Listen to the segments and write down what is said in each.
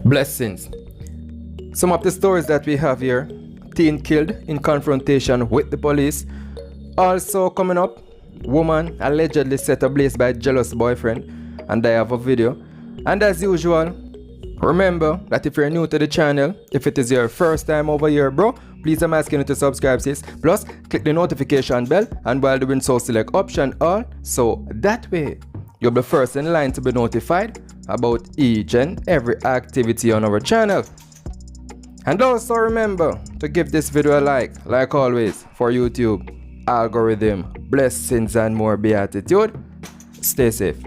Blessings. Some of the stories that we have here: teen killed in confrontation with the police. Also coming up, woman allegedly set ablaze by a jealous boyfriend, and I have a video. And as usual, remember that if you're new to the channel, if it is your first time over here, bro, please I'm asking you to subscribe, sis. Plus, click the notification bell, and while doing so, select option all, so that way you'll be first in line to be notified about each and every activity on our channel. And also remember to give this video a like always, for YouTube algorithm. Blessings and more beatitude. Stay safe.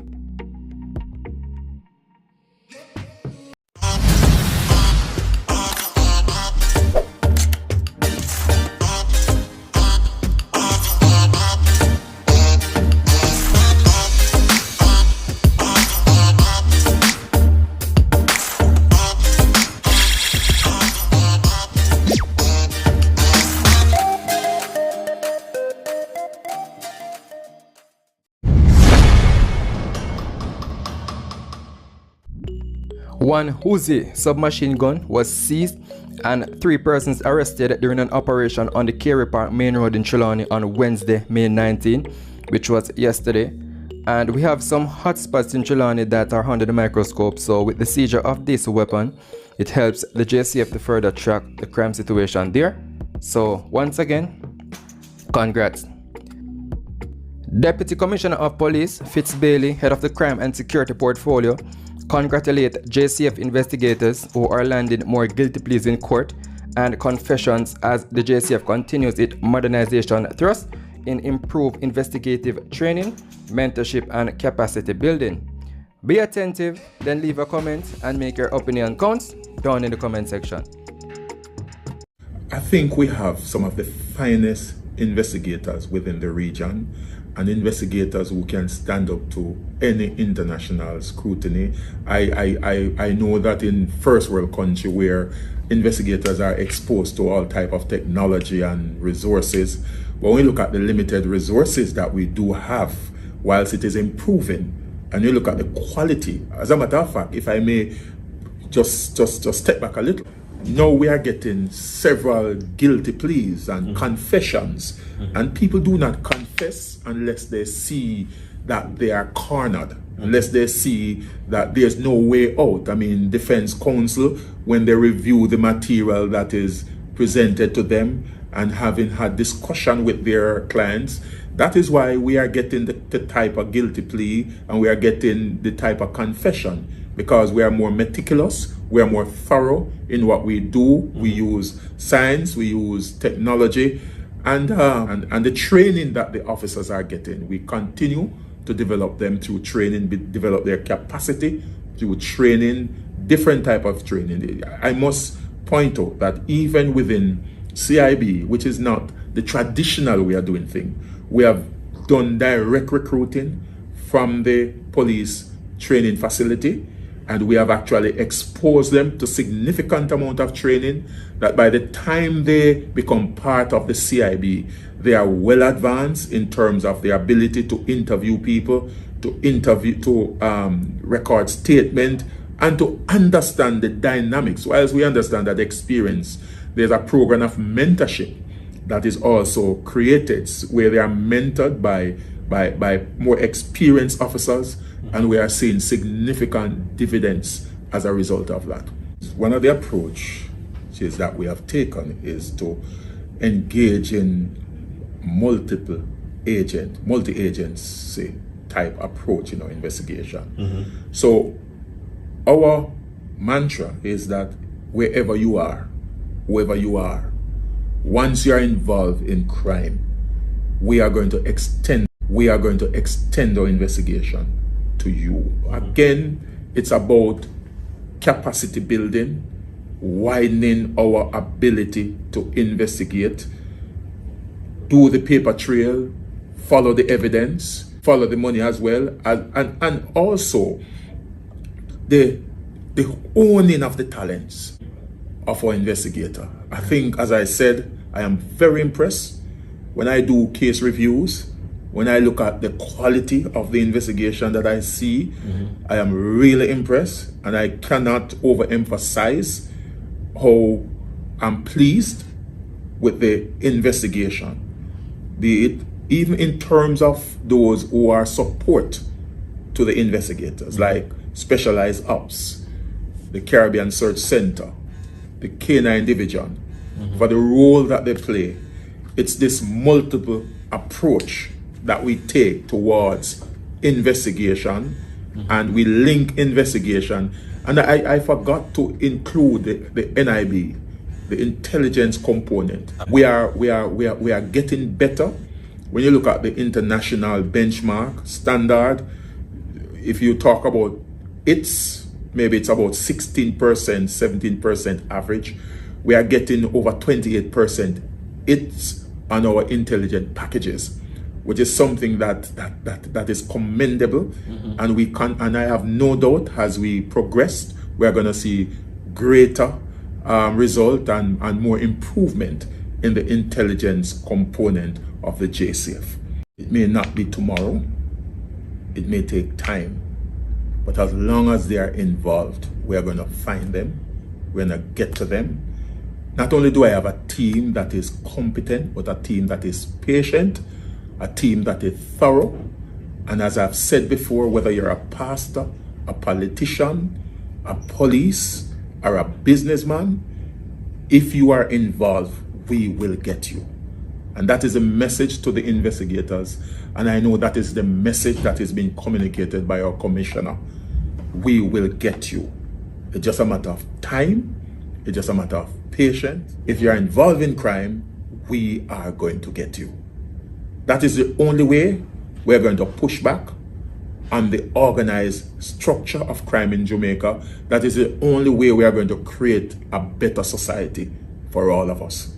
One Uzi submachine gun was seized and 3 persons arrested during an operation on the Carey Park Main Road in Trelawney on Wednesday, May 19, which was yesterday. And we have some hotspots in Trelawney that are under the microscope, so with the seizure of this weapon, it helps the JCF to further track the crime situation there. So once again, congrats. Deputy Commissioner of Police Fitz Bailey, head of the Crime and Security Portfolio, congratulate JCF investigators who are landing more guilty pleas in court and confessions as the JCF continues its modernization thrust in improved investigative training, mentorship, and capacity building. Be attentive, then leave a comment and make your opinion count down in the comment section. I think we have some of the finest investigators within the region, and investigators who can stand up to any international scrutiny. I know that in first world country where investigators are exposed to all type of technology and resources, when we look at the limited resources that we do have, whilst it is improving, and you look at the quality, as a matter of fact, if I may just step back a little, now we are getting several guilty pleas and confessions, and people do not confess unless they see that they are cornered, unless they see that there's no way out. I mean, defense counsel, when they review the material that is presented to them and having had discussion with their clients, that is why we are getting the type of guilty plea and we are getting the type of confession, because we are more meticulous, we are more thorough in what we do. We use science, we use technology, and the training that the officers are getting, we continue to develop them through training, develop their capacity through training, different type of training. I must point out that even within CIB, which is not the traditional way of doing things, we have done direct recruiting from the police training facility, and we have actually exposed them to significant amount of training that by the time they become part of the CIB, they are well advanced in terms of their ability to interview people, to record statement, and to understand the dynamics. Whilst we understand that experience, there's a program of mentorship that is also created where they are mentored by more experienced officers, and we are seeing significant dividends as a result of that. One of the approaches that we have taken is to engage in multi-agency type approach in our investigation. So our mantra is that wherever you are, whoever you are, once you are involved in crime, we are going to extend our investigation to you. Again, it's about capacity building, widening our ability to investigate, do the paper trail, follow the evidence, follow the money as well, and also the owning of the talents of our investigator. I think, as I said, I am very impressed when I do case reviews When I look at the quality of the investigation that I see, I am really impressed, and I cannot overemphasize how I'm pleased with the investigation, be it even in terms of those who are support to the investigators, like Specialized Ops, the Caribbean Search Center, the K9 Division, for the role that they play. It's this multiple approach that we take towards investigation, and we link investigation. And I forgot to include the NIB, the intelligence component. We are getting better. When you look at the international benchmark standard, if you talk about maybe it's about 16%, 17% average. We are getting over 28% on our intelligent packages, which is something that is commendable, and I have no doubt as we progress, we are going to see greater result and more improvement in the intelligence component of the JCF. It may not be tomorrow, it may take time, but as long as they are involved, we are going to find them, we're going to get to them. Not only do I have a team that is competent, but a team that is patient, a team that is thorough. And as I've said before, whether you're a pastor, a politician, a police, or a businessman, if you are involved, we will get you. And that is a message to the investigators. And I know that is the message that is being communicated by our commissioner. We will get you. It's just a matter of time. It's just a matter of patience. If you're involved in crime, we are going to get you. That is the only way we're going to push back on the organized structure of crime in Jamaica. That is the only way we are going to create a better society for all of us.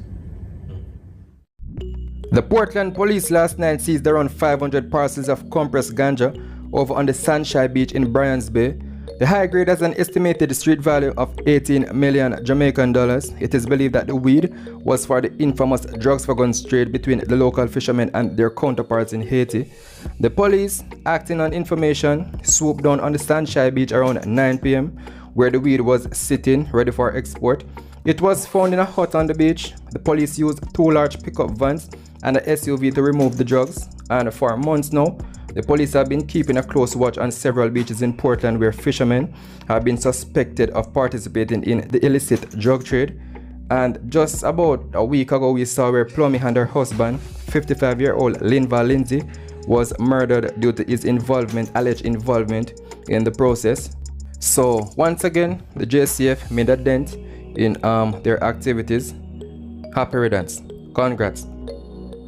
The Portland police last night seized around 500 parcels of compressed ganja over on the Sunshine Beach in Bryans Bay. The high grade has an estimated street value of 18 million Jamaican dollars. It is believed that the weed was for the infamous drugs for guns trade between the local fishermen and their counterparts in Haiti. The police, acting on information, swooped down on the Sunshine Beach around 9 p.m. where the weed was sitting ready for export. It was found in a hut on the beach. The police used 2 large pickup vans and an SUV to remove the drugs, and for months now, the police have been keeping a close watch on several beaches in Portland where fishermen have been suspected of participating in the illicit drug trade. And just about a week ago, we saw where Plummy and her husband, 55-year-old Linval Lindsay, was murdered due to his alleged involvement in the process. So once again, the JCF made a dent in their activities. Happy riddance. Congrats.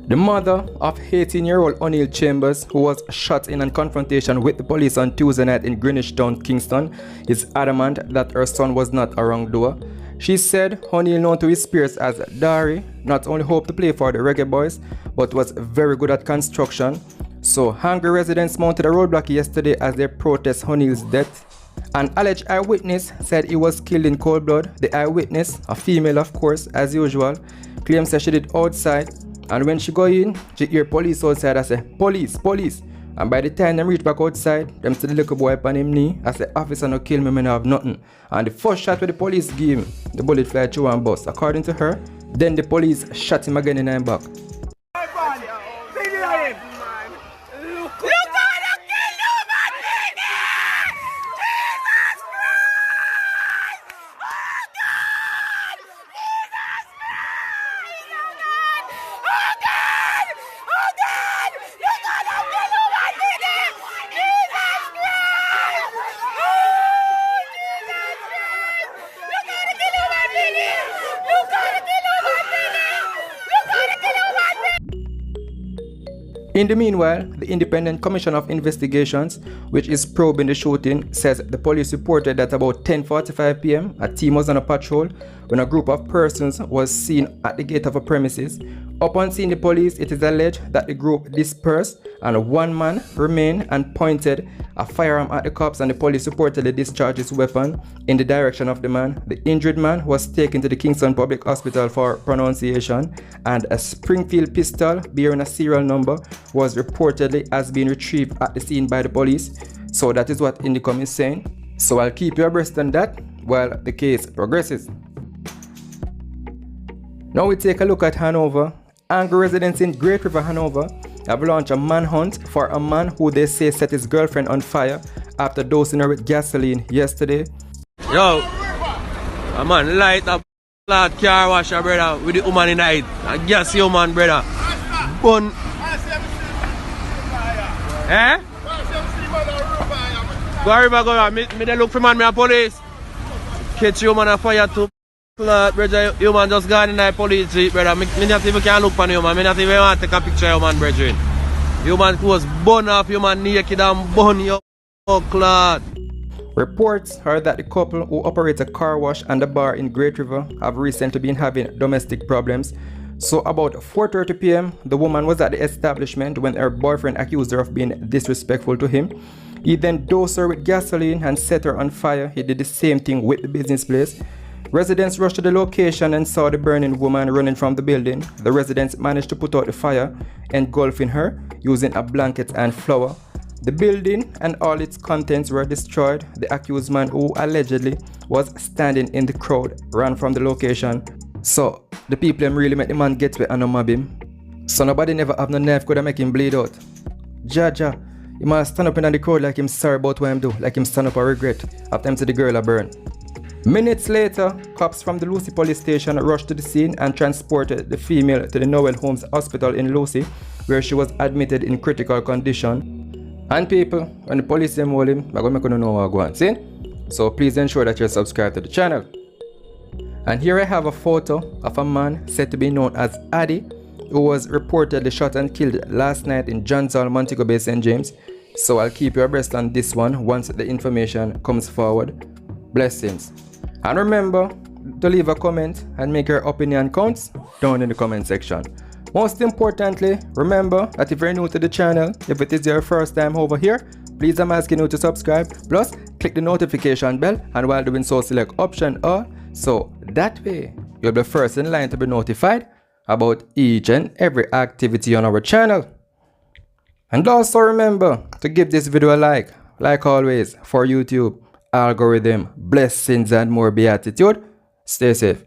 The mother of 18-year-old Oneil Chambers, who was shot in a confrontation with the police on Tuesday night in Greenwich Town, Kingston, is adamant that her son was not a wrongdoer. She said Oneil, known to his peers as Dari, not only hoped to play for the Reggae Boys, but was very good at construction. So angry residents mounted a roadblock yesterday as they protest Oneil's death. An alleged eyewitness said he was killed in cold blood. The eyewitness, a female of course, as usual, claims that she did outside. And when she go in, she hear police outside. I say, police, police. And by the time them reach back outside, them see the little boy upon him knee. I say, officer no kill me, man, I have nothing. And the first shot where the police give him, the bullet fly through and bust. According to her, then the police shot him again in the back. In the meanwhile, the Independent Commission of Investigations, which is probing the shooting, says the police reported that about 10:45 p.m. a team was on a patrol when a group of persons was seen at the gate of a premises Upon seeing the police, it is alleged that the group dispersed and one man remained and pointed a firearm at the cops, and the police reportedly discharged his weapon in the direction of the man. The injured man was taken to the Kingston Public Hospital for pronunciation, and a Springfield pistol bearing a serial number was reportedly has been retrieved at the scene by the police. So that is what Indicom is saying. So I'll keep you abreast on that while the case progresses. Now we take a look at Hanover. Angry residents in Great River, Hanover have launched a manhunt for a man who they say set his girlfriend on fire after dosing her with gasoline yesterday. Yo, a man light up lad car wash, brother, with the woman in the night. A gas woman, brother. Bun. Eh? Go river, go. Me they look for man, me a police. Catch you man a fire too. Brother, you man just gone in the police jeep, brother. Me not even can look for you, man. Me not even want to take a picture of you, man, brethren. You man close burn off, you man naked and burn you. Oh, clad. Reports are that the couple who operate a car wash and a bar in Great River have recently been having domestic problems. So about 4:30 p.m, the woman was at the establishment when her boyfriend accused her of being disrespectful to him. He then dosed her with gasoline and set her on fire. He did the same thing with the business place. Residents rushed to the location and saw the burning woman running from the building. The residents managed to put out the fire, engulfing her using a blanket and flour. The building and all its contents were destroyed. The accused man, who allegedly was standing in the crowd, ran from the location. So the people really make the man get away and no mob him. So nobody never have no knife could make him bleed out. Jaja, he must stand up in the crowd like him sorry about what him do, like him stand up a regret after him see the girl a burn. Minutes later, cops from the Lucy police station rushed to the scene and transported the female to the Noel Holmes Hospital in Lucy, where she was admitted in critical condition. And people, when the police them hold him, I'm going to make you know what going on, see? So please ensure that you're subscribed to the channel. And here I have a photo of a man said to be known as Addy, who was reportedly shot and killed last night in Johns Hall, Montego Bay, St. James. So I'll keep you abreast on this one once the information comes forward. Blessings. And remember to leave a comment and make your opinion counts down in the comment section. Most importantly, remember that if you're new to the channel, if it is your first time over here, please I'm asking you to subscribe. Plus, click the notification bell, and while doing so, select option all. So that way, you'll be first in line to be notified about each and every activity on our channel. And also remember to give this video a like always for YouTube algorithm. Blessings and more beatitude. Stay safe.